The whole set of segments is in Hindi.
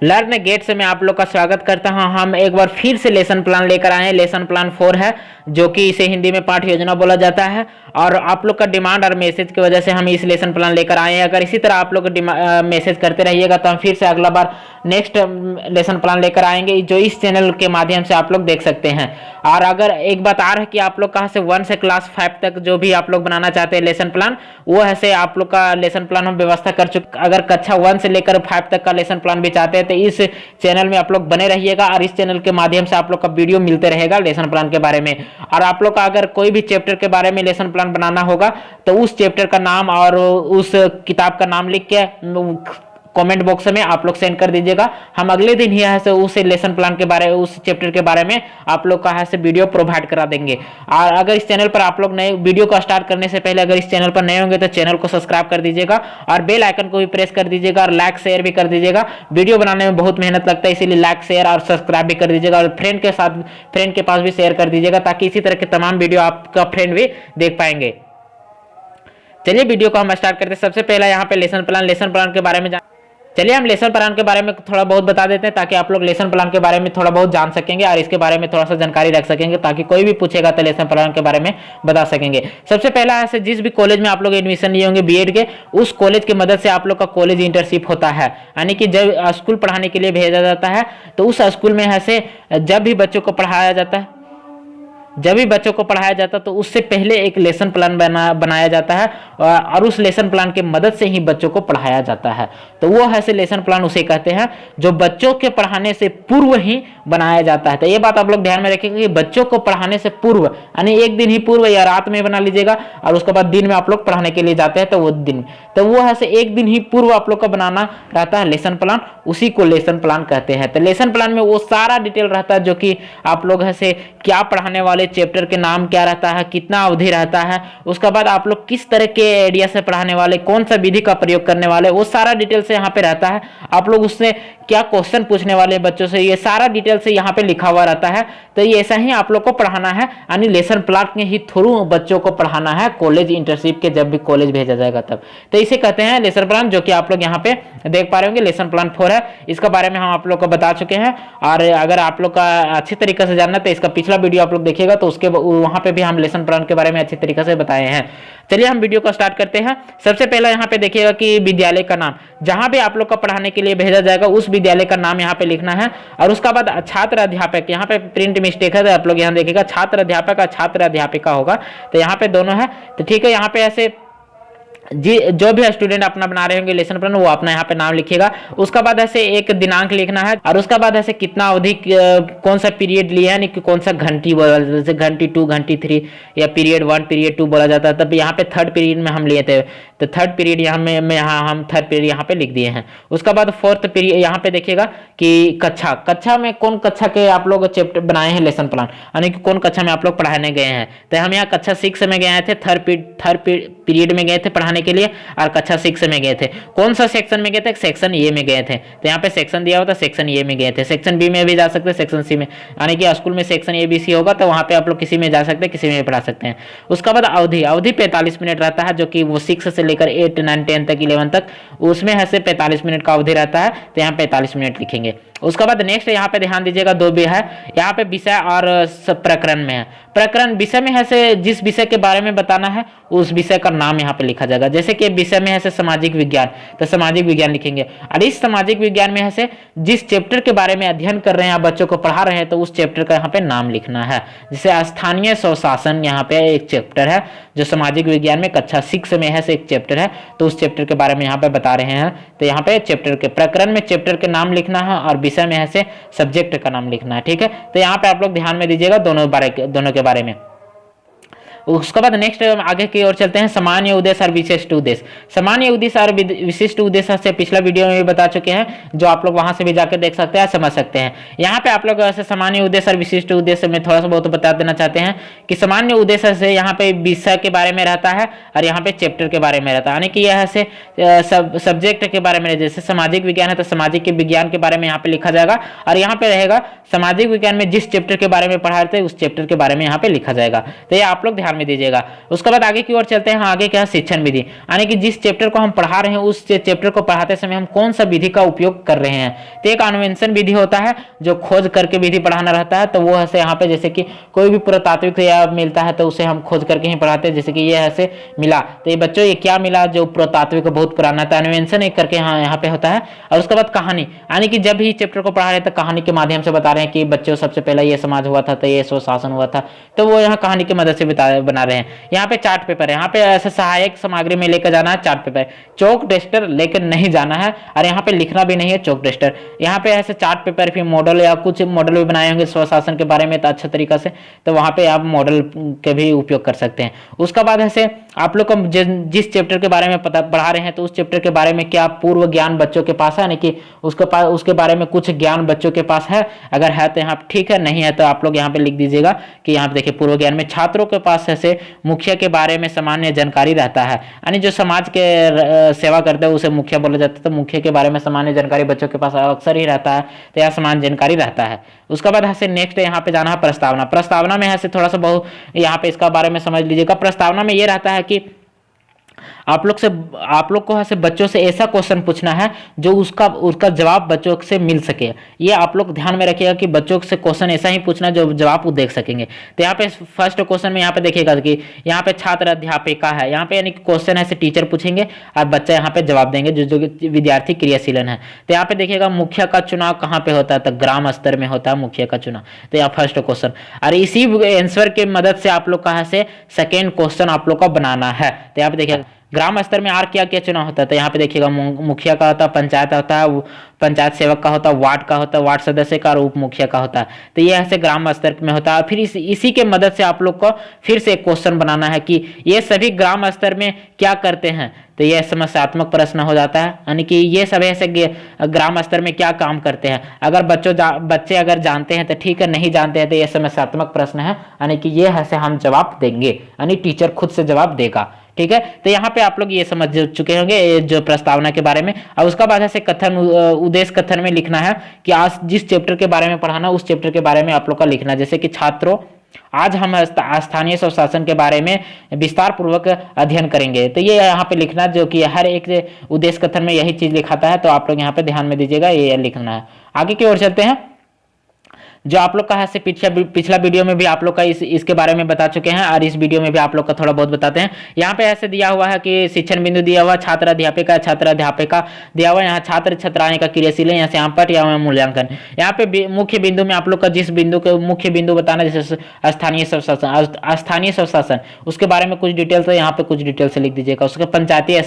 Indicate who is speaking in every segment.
Speaker 1: लर्न गेट से मैं आप लोग का स्वागत करता हूं। हम एक बार फिर से लेसन प्लान लेकर आए हैं। लेसन प्लान 4 है, जो कि इसे हिंदी में पाठ योजना बोला जाता है। और आप लोग का डिमांड और मैसेज की वजह से हम इस लेसन प्लान लेकर आए हैं। अगर इसी तरह आप लोग मैसेज करते रहिएगा तो हम फिर से अगला बार नेक्स्ट लेसन प्लान लेकर आएंगे, जो इस चैनल के माध्यम से आप लोग देख सकते हैं। और अगर एक बात आ रहा है कि आप लोग कहाँ से 1 से क्लास 5 तक जो भी आप लोग बनाना चाहते हैं लेसन प्लान, वो ऐसे आप लोग का लेसन प्लान हम व्यवस्था कर चुके। अगर कक्षा 1 से लेकर 5 तक का लेसन प्लान भी चाहते हैं तो इस चैनल में आप लोग बने रहिएगा, और इस चैनल के माध्यम से आप लोग का वीडियो मिलते रहेगा लेसन प्लान के बारे में। और आप लोग का अगर कोई भी चैप्टर के बारे में लेसन प्लान बनाना होगा तो उस चैप्टर का नाम और उस किताब का नाम लिख के कमेंट बॉक्स में आप लोग सेंड कर दीजिएगा। हम अगले दिन ही यहाँ से उस लेसन प्लान के बारे में, उस चैप्टर के बारे में आप लोग का यहाँ से वीडियो प्रोवाइड करा देंगे। और अगर इस चैनल पर आप लोग नए वीडियो को स्टार्ट करने से पहले अगर इस चैनल पर नए होंगे तो चैनल को सब्सक्राइब कर दीजिएगा और बेल आइकन को भी प्रेस कर दीजिएगा और लाइक शेयर भी कर दीजिएगा। वीडियो बनाने में बहुत मेहनत लगता है, इसीलिए लाइक शेयर और सब्सक्राइब भी कर दीजिएगा और फ्रेंड के पास भी शेयर कर दीजिएगा, ताकि इसी तरह के तमाम वीडियो आपका फ्रेंड भी देख पाएंगे। चलिए वीडियो को हम स्टार्ट करते हैं। सबसे पहला यहाँ पे लेसन प्लान के बारे में चलिए हम लेसन प्लान के बारे में थोड़ा बहुत बता देते हैं, ताकि आप लोग लेसन प्लान के बारे में थोड़ा बहुत जान सकेंगे और इसके बारे में थोड़ा सा जानकारी रख सकेंगे, ताकि कोई भी पूछेगा तो लेसन प्लान के बारे में बता सकेंगे। सबसे पहला है, जिस भी कॉलेज में आप लोग एडमिशन लिए होंगे बीएड के, उस कॉलेज की मदद से आप लोग का कॉलेज इंटर्नशिप होता है। यानी कि जब स्कूल पढ़ाने के लिए भेजा जाता है तो उस स्कूल में ऐसे जब भी बच्चों को पढ़ाया जाता है तो उससे पहले एक लेसन प्लान बनाया जाता है, और उस लेसन प्लान के मदद से ही बच्चों को पढ़ाया जाता है। तो वो ऐसे लेसन प्लान उसे कहते हैं जो बच्चों के पढ़ाने से पूर्व ही बनाया जाता है। तो ये बात आप लोग ध्यान में रखिएगा कि बच्चों को पढ़ाने से पूर्व, यानी एक दिन ही पूर्व या रात में बना लीजिएगा, और उसके बाद दिन में आप लोग पढ़ाने के लिए जाते हैं तो वो दिन, तो वो ऐसे एक दिन ही पूर्व आप लोग का बनाना रहता है लेसन प्लान, उसी को लेसन प्लान कहते हैं। तो लेसन प्लान में वो सारा डिटेल रहता है, जो कि आप लोग ऐसे क्या पढ़ाने वाले, चैप्टर के नाम क्या रहता है, कितना अवधि रहता है, उसके बाद आप लोग किस तरह के एरिया से पढ़ाने वाले, कौन सा विधि का प्रयोग करने वाले, वो सारा डिटेल से यहाँ पे रहता है। आप लोग उससे क्या क्वेश्चन पूछने वाले बच्चों से, ये सारा डिटेल से यहाँ पे लिखा हुआ रहता है। तो ये ऐसा ही आप लोग को पढ़ाना है, यानी लेसन प्लान के ही थ्रू बच्चों को पढ़ाना है कॉलेज इंटर्नशिप के, जब भी कॉलेज भेजा जाएगा तब। तो इसे कहते हैं लेसन प्लान, जो कि आप लोग यहाँ पे देख पा रहे होंगे लेसन प्लान 4 है। इसके बारे में हम आप लोग को बता चुके हैं, और अगर आप लोग का अच्छी तरीके से जानना तो इसका पिछला वीडियो आप लोग देखिएगा, तो उसके वहां पे भी हम लेसन प्लान के बारे में अच्छी तरीके से बताए हैं। चलिए हम वीडियो को स्टार्ट करते हैं। सबसे पहला यहाँ पे देखिएगा कि विद्यालय का नाम, जहां भी आप लोग का पढ़ाने के लिए भेजा जाएगा उस विद्यालय का नाम यहाँ पे लिखना है। और उसके बाद छात्र अध्यापक, यहाँ पे प्रिंट मिस्टेक है तो आप लोग यहाँ देखिएगा छात्र अध्यापक और छात्र अध्यापिका होगा, तो यहाँ पे दोनों है। तो ठीक है, यहाँ पे ऐसे जी जो भी स्टूडेंट अपना बना रहे होंगे लेसन प्लान, वो अपना यहाँ पे नाम लिखिएगा। उसका बाद ऐसे एक दिनांक लिखना है, और उसका बाद ऐसे कितना अवधि, कौन सा पीरियड लिया है, यानी कि कौन सा घंटी बोला जाता है, जैसे घंटी 2, घंटी 3 या पीरियड 1, पीरियड 2 बोला जाता है। तब यहाँ पे 3rd पीरियड में हम लिए थे, तो 3rd पीरियड यहाँ में हम 3rd पीरियड यहाँ पे लिख दिए हैं। उसका बाद 4th पीरियड यहाँ पे देखिएगा कि कक्षा में कौन कक्षा के आप लोग चैप्टर बनाए हैं लेसन प्लान, यानी कि कौन कक्षा में आप लोग पढ़ाने गए हैं। तो हम यहाँ कक्षा 6 में गए थे, 3rd पीरियड में गए थे पढ़ाने के लिए, और कक्षा 6 में गए थे। कौन सा सेक्शन में गए थे, सेक्शन ए में गए थे। तो यहाँ पे सेक्शन दिया होता, सेक्शन ए में गए थे। सेक्शन बी में भी जा सकते हैं, सेक्शन सी में, यानी कि स्कूल में सेक्शन ए बी सी होगा, तो वहाँ पे आप लोग किसी में जा सकते हैं, किसी में पढ़ा सकते हैं। उसके बाद अवधि 45 मिनट रहता है, जो कि वो 6 से लेकर 8, 9, 10 तक, 11 तक, उसमें ऐसे 45 मिनट का अवधि रहता है। तो यहाँ 45 मिनट लिखेंगे। उसके बाद नेक्स्ट यहाँ पे ध्यान दीजिएगा, 2 भी है यहाँ पे, विषय और प्रकरण में है। प्रकरण विषय में है से जिस विषय के बारे में बताना है उस विषय का नाम यहाँ पे लिखा जाएगा। जैसे कि विषय में है से सामाजिक विज्ञान, तो सामाजिक विज्ञान लिखेंगे। और इस सामाजिक विज्ञान में है से जिस चैप्टर के बारे में अध्ययन कर रहे हैं, आप बच्चों को पढ़ा रहे हैं, तो उस चैप्टर का यहाँ पे नाम लिखना है। जैसे स्थानीय स्वशासन यहाँ पे एक चैप्टर है, जो सामाजिक विज्ञान में कक्षा 6 में है से एक चैप्टर है, तो उस चैप्टर के बारे में यहाँ पे बता रहे हैं। तो यहाँ पे चैप्टर के प्रकरण में चैप्टर के नाम लिखना है, और विषय में है से सब्जेक्ट का नाम लिखना है। ठीक है, तो यहाँ पे आप लोग ध्यान में दीजिएगा दोनों के बारे में। उसके बाद नेक्स्ट आगे की ओर चलते हैं, सामान्य उद्देश्य और विशिष्ट उद्देश्य। सामान्य उद्देश्य और विशिष्ट उद्देश्य से पिछला वीडियो में भी बता चुके हैं, जो आप लोग वहां से भी जाकर देख सकते हैं, समझ सकते हैं। यहाँ पे आप लोग ऐसे सामान्य उद्देश्य और विशिष्ट उद्देश्य में थोड़ा सा बहुत बता देना चाहते हैं कि सामान्य उद्देश्य से यहाँ पे विषय के बारे में रहता है, और यहाँ पे चैप्टर के बारे में रहता है, यानी कि यह ऐसे सब्जेक्ट के बारे में, जैसे सामाजिक विज्ञान है तो सामाजिक के विज्ञान के बारे में यहाँ पे लिखा जाएगा, और यहाँ पे रहेगा सामाजिक विज्ञान में जिस चैप्टर के बारे में पढ़ा रहे थे उस चैप्टर के बारे में यहाँ पे लिखा जाएगा। तो ये आप लोग ध्यान ध्यान में दीजिएगा। उसके बाद आगे की ओर चलते हैं। आगे क्या है, शिक्षण विधि, यानी कि जिस चैप्टर को हम पढ़ा रहे हैं उस चैप्टर को पढ़ाते समय हम कौन सा विधि का उपयोग कर रहे हैं। तो एक अन्वेषण विधि होता है जो खोज करके विधि पढ़ाना रहता है, तो वो है यहाँ पे जैसे कि कोई भी पुरातात्विक या मिलता है तो उसे हम खोज करके ही पढ़ाते हैं, जैसे कि ये ऐसे मिला तो ये बच्चों ये क्या मिला जो पुरातात्विक बहुत पुराना था, अन्वेषण एक करके यहाँ पे होता है। और उसके बाद कहानी, यानी कि जब भी चैप्टर को पढ़ा रहे तो कहानी के माध्यम से बता रहे हैं कि बच्चों सबसे पहले ये समाज हुआ था तो ये स्वशासन हुआ था, तो वो यहाँ कहानी की मदद से बना रहे हैं। यहाँ पे चार्ट पेपर है, यहाँ पे ऐसे सहायक सामग्री में लेकर जाना है चार्ट पेपर, चौक डस्टर लेकर नहीं जाना है और यहाँ पे लिखना भी नहीं है चौक डस्टर। यहाँ पे ऐसे चार्ट पेपर फिर मॉडल या कुछ मॉडल भी बनाए होंगे स्वशासन के बारे में तो अच्छा तरीका से, तो वहाँ पे आप मॉडल के भी उपयोग कर सकते हैं। उसके बाद ऐसे आप लोग को जिस चैप्टर के बारे में पढ़ा रहे हैं तो उस चैप्टर के बारे में क्या पूर्व ज्ञान बच्चों के पास है, यानी कि उसके बारे में कुछ ज्ञान बच्चों के पास है, अगर है तो यहाँ ठीक है, नहीं है तो आप लोग यहाँ पे लिख दीजिएगा कि यहाँ पे देखिए पूर्व ज्ञान में छात्रों के पास ऐसे मुखिया के बारे में सामान्य जानकारी रहता है, यानी जो समाज के सेवा करते हैं उसे मुखिया बोला जाता है, तो मुखिया के बारे में सामान्य जानकारी बच्चों के पास अक्सर ही रहता है, तो यह सामान्य जानकारी रहता है। उसके बाद ऐसे नेक्स्ट यहाँ पे जाना है प्रस्तावना। प्रस्तावना में ऐसे थोड़ा सा बहुत यहाँ पे इसका बारे में समझ लीजिएगा। प्रस्तावना में ये रहता है कि आप लोग को ऐसे बच्चों से ऐसा क्वेश्चन पूछना है जो उसका जवाब बच्चों से मिल सके। ये आप लोग ध्यान में रखिएगा कि बच्चों से क्वेश्चन ऐसा ही पूछना जो जवाब वो देख सकेंगे। तो यहाँ पे फर्स्ट क्वेश्चन में यहाँ पे देखिएगा कि यहाँ पे छात्र अध्यापिका है, यहाँ पे यानी कि क्वेश्चन ऐसे टीचर पूछेंगे और बच्चा यहाँ पे जवाब देंगे जो विद्यार्थी क्रियाशील है। तो यहाँ पे देखिएगा मुखिया का चुनाव कहाँ पे होता है, तो ग्राम स्तर में होता है मुखिया का चुनाव। तो यहाँ फर्स्ट क्वेश्चन, और इसी आंसर की मदद से आप लोग कहाँ से सेकेंड क्वेश्चन आप लोग का बनाना है। तो यहाँ पे देखिएगा ग्राम स्तर में और क्या क्या चुनाव होता है, तो यहाँ पे देखिएगा मुखिया का होता है, पंचायत होता है, पंचायत सेवक का होता है, वार्ड का होता है, वार्ड सदस्य का और उप मुखिया का होता है। तो ये ऐसे ग्राम स्तर में होता है। फिर इसी के मदद से आप लोग को फिर से एक क्वेश्चन बनाना है कि ये सभी ग्राम स्तर में क्या करते हैं, तो यह समस्यात्मक प्रश्न हो जाता है, यानी कि ये सब ऐसे ग्राम स्तर में क्या काम करते हैं। अगर बच्चे अगर जानते हैं तो ठीक है, नहीं जानते हैं तो यह समस्यात्मक प्रश्न है, यानी कि ये ऐसे हम जवाब देंगे, यानी टीचर खुद से जवाब देगा। ठीक है, तो यहाँ पे आप लोग ये समझ चुके होंगे जो प्रस्तावना के बारे में। और उसका बाद ऐसे कथन, उद्देश्य कथन में लिखना है कि आज जिस चैप्टर के बारे में पढ़ाना उस चैप्टर के बारे में आप लोग का लिखना है। जैसे कि छात्रों आज हम स्थानीय स्वशासन के बारे में विस्तार पूर्वक अध्ययन करेंगे, तो ये यहाँ पे लिखना जो कि हर एक उद्देश्य कथन में यही चीज लिखाता है, तो आप लोग यहाँ पे ध्यान में दीजिएगा, ये लिखना है। आगे की ओर चलते हैं। जो आप लोग का है पिछला वीडियो में भी आप लोग का इसके बारे में बता चुके हैं और इस वीडियो में भी आप लोग का थोड़ा बहुत बताते हैं। यहाँ पे ऐसे दिया हुआ है कि शिक्षण बिंदु दिया हुआ, छात्र अध्यापिका दिया हुआ, यहाँ छात्र छात्राएं का क्रियाशील है, यहाँ से आमपट या मूल्यांकन। यहाँ पे मुख्य बिंदु में आप लोग का जिस बिंदु के मुख्य बिंदु बताना, जैसे स्थानीय स्वशासन उसके बारे में कुछ डिटेल्स है, यहाँ पे कुछ डिटेल से लिख दीजिएगा। उसके पंचायती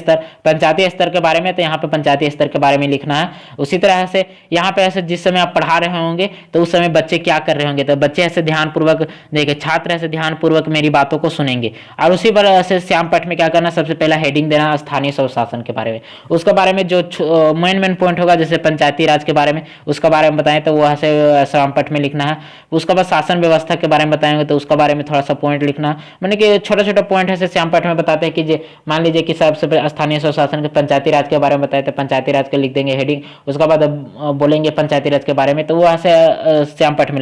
Speaker 1: स्तर के बारे में, तो यहाँ पे पंचायती स्तर के बारे में लिखना है। उसी तरह से यहाँ पे ऐसे जिस समय आप पढ़ा रहे होंगे तो उस समय बच्चे क्या कर रहे होंगे, तो बच्चे ऐसे ध्यानपूर्वक देखिए, छात्र ऐसे ध्यानपूर्वक मेरी बातों को सुनेंगे। और उसी पर ऐसे श्याम पट में क्या करना, सबसे पहला हेडिंग देना स्थानीय स्वशासन के बारे में, उसके बारे में जो मेन पॉइंट होगा, जैसे पंचायती राज के बारे में उसका बारे में बताएं तो वो ऐसे श्याम पट में लिखना है। उसके बाद शासन व्यवस्था के बारे में बताएंगे तो उसका बारे में थोड़ा सा पॉइंट लिखना, मैंने कि छोटा छोटा पॉइंट है श्याम पट में बताते हैं कि मान लीजिए कि सबसे स्थानीय स्वशासन के पंचायती राज के बारे में बताए तो पंचायती राज के लिख देंगे हेडिंग, उसके बाद बोलेंगे पंचायती राज के बारे में, तो वो ऐसे श्याम पट में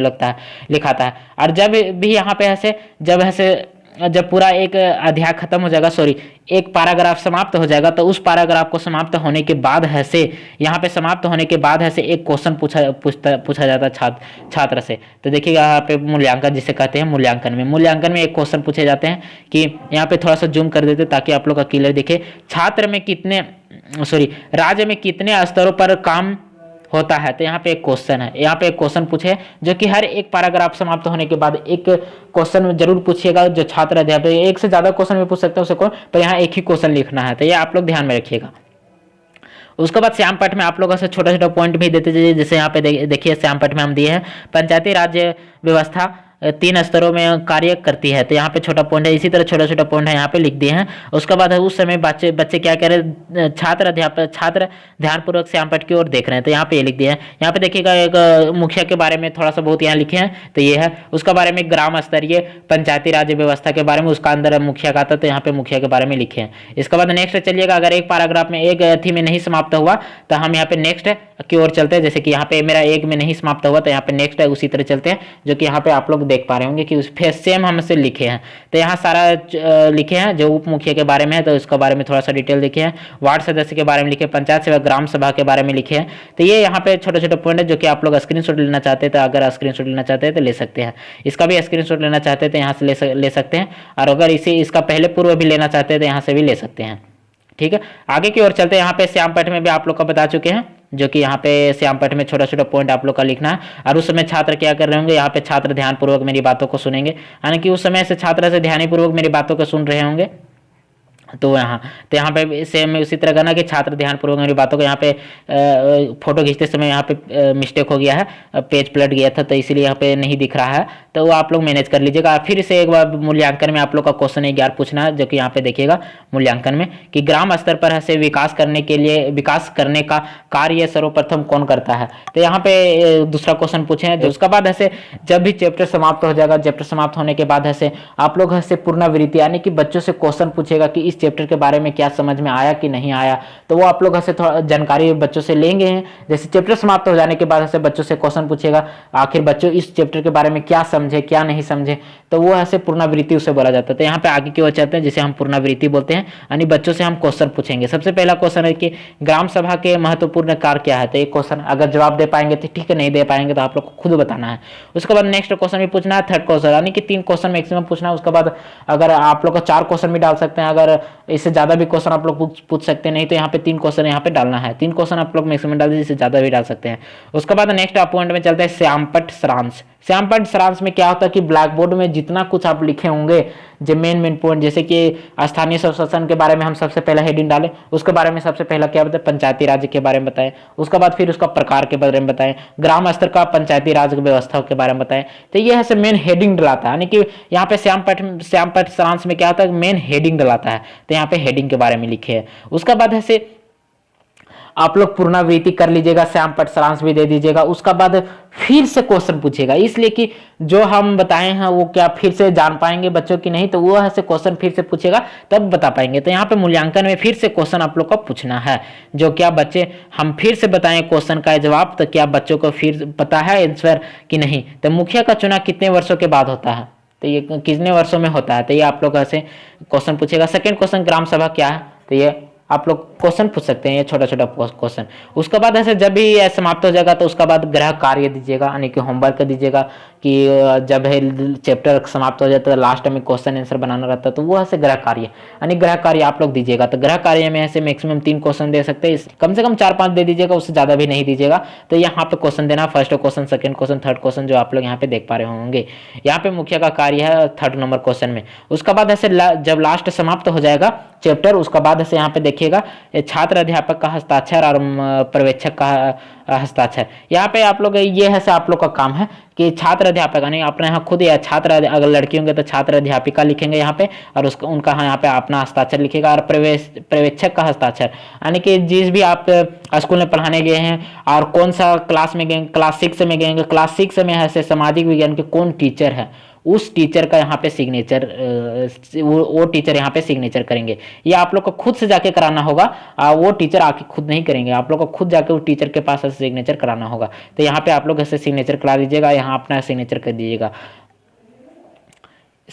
Speaker 1: लिखाता है। और जब भी यहाँ पे ऐसे जब पूरा एक अध्याय खत्म हो जाएगा, एक पैराग्राफ समाप्त हो जाएगा, तो उस पैराग्राफ को समाप्त होने के बाद यहाँ पे समाप्त होने के बाद एक क्वेश्चन पूछा जाता है छात्र से। तो देखिएगा यहाँ पे मूल्यांकन जिसे कहते हैं, मूल्यांकन में एक क्वेश्चन पूछे जाते हैं कि यहाँ पे थोड़ा सा जूम कर देते ताकि आप लोग का क्लियर दिखे। राज्य में कितने स्तरों पर काम होता है, तो यहाँ पे एक क्वेश्चन है, यहाँ पे एक क्वेश्चन पूछे जो कि हर एक पैराग्राफ समाप्त होने के बाद एक क्वेश्चन जरूर पूछिएगा। जो छात्र अध्यापक एक से ज्यादा क्वेश्चन भी पूछ सकते हैं उसे को, पर यहाँ एक ही क्वेश्चन लिखना है, तो ये आप लोग ध्यान में रखिएगा। उसके बाद श्याम पट में आप लोगों से छोटा छोटा पॉइंट भी देते जाइए, जैसे यहाँ पे देखिए श्याम पट में हम दिए हैं पंचायती राज व्यवस्था 3 स्तरों में कार्य करती है, तो यहाँ पे छोटा पॉइंट है। इसी तरह छोटा छोटा पॉइंट है यहाँ पे लिख दिए हैं। उसके बाद उस समय बच्चे क्या कह रहे, छात्र ध्यानपूर्वक श्याम पट की ओर देख रहे हैं, तो यहाँ पे ये लिख दिया है। यहाँ पे देखिएगा एक मुखिया के बारे में थोड़ा सा बहुत यहाँ लिखे हैं, तो ये है। उसके बारे में ग्राम स्तरीय पंचायती राज व्यवस्था के बारे में, उसका अंदर मुखिया का था, तो यहाँ पे मुखिया के बारे में लिखे हैं। इसके बाद नेक्स्ट चलिएगा, अगर एक पैराग्राफ में एक अथी में नहीं समाप्त हुआ तो हम यहाँ पे नेक्स्ट की ओर चलते हैं। जैसे कि यहाँ पे मेरा एक में नहीं समाप्त हुआ तो यहाँ पे नेक्स्ट है, उसी तरह चलते हैं, जो कि यहाँ पे आप लोग देख पा रहे होंगे कि उस पे सेम हमसे लिखे हैं। तो यहाँ सारा लिखे हैं, जो उप मुखिया के बारे में है तो उसके बारे में थोड़ा सा डिटेल लिखे हैं, वार्ड सदस्य के बारे में लिखे, पंचायत सेवा ग्राम सभा के बारे में लिखे हैं। तो ये यहाँ पे छोटे छोटे पॉइंट है जो कि आप लोग स्क्रीनशॉट लेना चाहते हैं तो अगर स्क्रीनशॉट लेना चाहते हैं तो ले सकते हैं। इसका भी स्क्रीनशॉट लेना चाहते हैं तो यहाँ से ले सकते हैं, और अगर इसका पहले पूर्व भी लेना चाहते हैं तो यहाँ से भी ले सकते हैं। ठीक है, आगे की ओर चलते हैं। यहाँ पे श्यामपट्ट में भी आप लोग का बता चुके हैं, जो कि यहाँ पे श्यामपट्ट में छोटा छोटा पॉइंट आप लोग का लिखना है। और उस समय छात्र क्या कर रहे होंगे, यहाँ पे छात्र ध्यानपूर्वक मेरी बातों को सुनेंगे, यानी कि उस समय से छात्र से ध्यानपूर्वक मेरी बातों को सुन रहे होंगे। तो यहाँ पे सेम उसी तरह करना कि छात्र ध्यानपूर्वक मेरी बातों को, यहाँ पे फोटो खींचते समय यहाँ पे मिस्टेक हो गया है, पेज पलट गया था तो इसीलिए यहाँ पे नहीं दिख रहा है, तो वो आप लोग मैनेज कर लीजिएगा। फिर से एक बार मूल्यांकन में आप लोग का क्वेश्चन 11 पूछना है, जो कि यहाँ पे देखिएगा मूल्यांकन में कि ग्राम स्तर पर ऐसे विकास करने का कार्य सर्वप्रथम कौन करता है। तो यहाँ पे दूसरा क्वेश्चन पूछे हैं। उसका बाद ऐसे जब भी चैप्टर समाप्त हो जाएगा, चैप्टर समाप्त होने के बाद ऐसे आप लोग ऐसे पुनरावृत्ति, यानी कि बच्चों से क्वेश्चन पूछेगा कि इस चैप्टर के बारे में क्या समझ में आया कि नहीं आया, तो वो आप लोग ऐसे थोड़ा जानकारी बच्चों से लेंगे हैं। जैसे चैप्टर समाप्त हो जाने के बाद ऐसे बच्चों से क्वेश्चन पूछेगा, आखिर बच्चों इस चैप्टर के बारे में क्या समझे क्या नहीं समझे, तो वो ऐसे पुनरावृत्ति उसे बोला जाता है। तो यहाँ पे आगे की ओर चलते हैं, जिसे हम पुनरावृत्ति बोलते हैं, यानी बच्चों से हम क्वेश्चन पूछेंगे। सबसे पहला क्वेश्चन है कि ग्राम सभा के महत्वपूर्ण कार्य क्या है। तो एक क्वेश्चन अगर जवाब दे पाएंगे तो ठीक है, नहीं दे पाएंगे तो आप लोग को खुद बताना है। उसके बाद नेक्स्ट क्वेश्चन भी पूछना है, थर्ड क्वेश्चन, यानी कि 3 क्वेश्चन मैक्सिमम पूछना है। उसके बाद अगर आप लोग को 4 क्वेश्चन भी डाल सकते हैं, अगर इससे ज्यादा भी क्वेश्चन आप लोग पूछ सकते हैं, नहीं तो यहाँ पे 3 क्वेश्चन यहाँ पे डालना है। 3 क्वेश्चन आप लोग मैक्सिमम डाल दीजिए, इससे ज्यादा भी डाल सकते हैं। उसके बाद नेक्स्ट पॉइंट में चलते हैं श्यामपट्ट सारांश। श्यामपट्ट सारांश में क्या होता है कि ब्लैक बोर्ड में जितना कुछ आप लिखे होंगे, जो मेन पॉइंट, जैसे कि स्थानीय स्वशासन के बारे में हम सबसे पहला हेडिंग डालें, उसके बारे में सबसे पहला क्या बताएं, पंचायती राज के बारे में बताएं। उसके बाद फिर उसका प्रकार के बारे में बताएं, ग्राम स्तर का पंचायती राज व्यवस्था के बारे में बताएं। तो ये ऐसे मेन हेडिंग डलाता है, यानी कि यहाँ पे श्यामपट्ट सारांश में क्या होता है, मेन हेडिंग डलाता है। तो यहाँ पे हेडिंग के बारे में लिखे है। उसके बाद ऐसे आप लोग पुनरावृत्ति कर लीजिएगा, श्यामपट्ट सारांश भी दे दीजिएगा। उसका बाद फिर से क्वेश्चन पूछेगा, इसलिए कि जो हम बताए हैं वो क्या फिर से जान पाएंगे बच्चों की, नहीं तो वो ऐसे क्वेश्चन फिर से पूछेगा तब बता पाएंगे। तो यहाँ पे मूल्यांकन में फिर से क्वेश्चन आप लोग को पूछना है, जो क्या बच्चे हम फिर से बताएं क्वेश्चन का जवाब, तो क्या बच्चों को फिर पता है आंसर कि नहीं। तो मुखिया का चुनाव कितने वर्षों के बाद होता है, तो ये कितने वर्षों में होता है, तो ये आप लोग ऐसे क्वेश्चन पूछेगा। सेकेंड क्वेश्चन ग्राम सभा क्या है, तो ये आप लोग क्वेश्चन पूछ सकते हैं, ये छोटा छोटा क्वेश्चन। उसके बाद ऐसे जब भी ये समाप्त हो जाएगा तो उसका बाद गृह कार्य दीजिएगा, यानी कि होमवर्क दीजिएगा कि जब है चैप्टर समाप्त हो जाता है लास्ट में क्वेश्चन आंसर बनाना रहता है, तो वो ऐसे गृह कार्य, यानी गृह कार्य आप लोग दीजिएगा। तो गृह कार्य में ऐसे मैक्सिमम 3 क्वेश्चन दे सकते हैं, कम से कम 4-5 दे दीजिएगा, उससे ज्यादा भी नहीं दीजिएगा। तो यहाँ पे क्वेश्चन देना, first question, second question, third question, जो आप लोग यहाँ पे देख पा रहे होंगे। यहाँ पे मुखिया का कार्य है 3rd नंबर क्वेश्चन में। उसका बाद ऐसे जब लास्ट समाप्त हो जाएगा चैप्टर, उसका बाद ऐसे यहाँ पे देखिएगा छात्र अध्यापक का हस्ताक्षर और पर्यवेक्षक का हस्ताक्षर। यहाँ पे आप लोग ये है आप लोग का काम है कि छात्र अध्यापक, यानी अपने यहाँ खुद या छात्र, अगर लड़की होंगे तो छात्र अध्यापिका लिखेंगे यहाँ पे, और उसका उनका यहाँ पे अपना हस्ताक्षर लिखेगा। और पर्यवेक्षक का हस्ताक्षर, यानी कि जिस भी आप स्कूल में पढ़ाने गए हैं और कौन सा क्लास में गए, क्लास 6 में गएंगे, क्लास 6 में ऐसे सामाजिक विज्ञान के कौन टीचर है, उस टीचर का यहाँ पे सिग्नेचर, वो टीचर यहाँ पे सिग्नेचर करेंगे। ये आप लोग को खुद से जाके कराना होगा, वो टीचर आके खुद नहीं करेंगे, आप लोग को खुद जाके उस टीचर के पास सिग्नेचर कराना होगा। तो यहाँ पे आप लोग ऐसे सिग्नेचर करा दीजिएगा, यहाँ अपना सिग्नेचर कर दीजिएगा।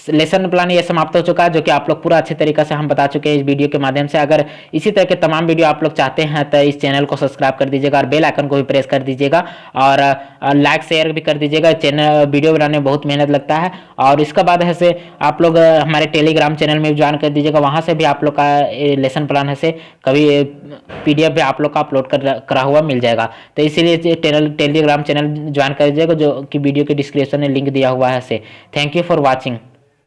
Speaker 1: लेसन प्लान ये समाप्त हो चुका है, जो कि आप लोग पूरा अच्छे तरीके से हम बता चुके हैं इस वीडियो के माध्यम से। अगर इसी तरह के तमाम वीडियो आप लोग चाहते हैं तो इस चैनल को सब्सक्राइब कर दीजिएगा और बेल आइकन को भी प्रेस कर दीजिएगा, और लाइक शेयर भी कर दीजिएगा। चैनल वीडियो बनाने में बहुत मेहनत लगता है। और इसके बाद है से आप लोग हमारे टेलीग्राम चैनल में भी ज्वाइन कर दीजिएगा, वहाँ से भी आप लोग का लेसन प्लान है से कभी PDF भी आप लोग का अपलोड करा हुआ मिल जाएगा। तो इसीलिए टेलीग्राम चैनल ज्वाइन कर दीजिएगा, जो कि वीडियो के डिस्क्रिप्शन में लिंक दिया हुआ है से। Thank you for watching.